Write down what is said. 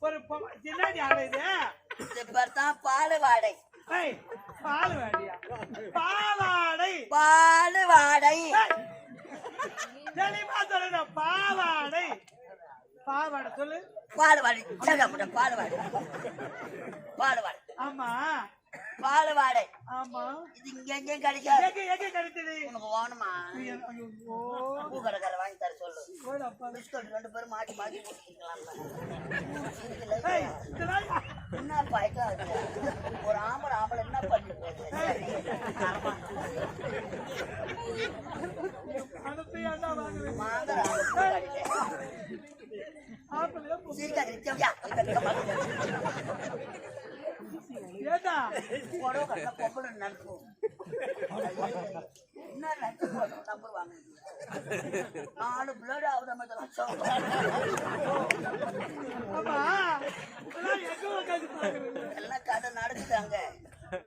ஒரு சின்னாடி ஆடை இது இப்பதான் பால் வாடை. பால் வாடியா? பாவாடை. பால் வாடை. தெளிவா சொல்லுங்க. பாவாடை. பாவாடை சொல்லு. பால்வாடை. பால்வாடை. பால்வாடை. ஆமா பால்வாடை. ஆமா. இது இங்க எங்கேயும் கிடைக்காது. எங்க கிடைச்சது? உனக்கு வேணுமா? பூக்கடைக்கார வாங்கி தர சொல்லு. பிஸ்கட் 2 பேரும் மாட்டி மாட்டி போட்டுக்கலாம். என்ன பாய்க்கா ஒரு ஆம்பளை என்ன பண்ணு நம்புவாங்க 4 பிளேடு ஆகுது.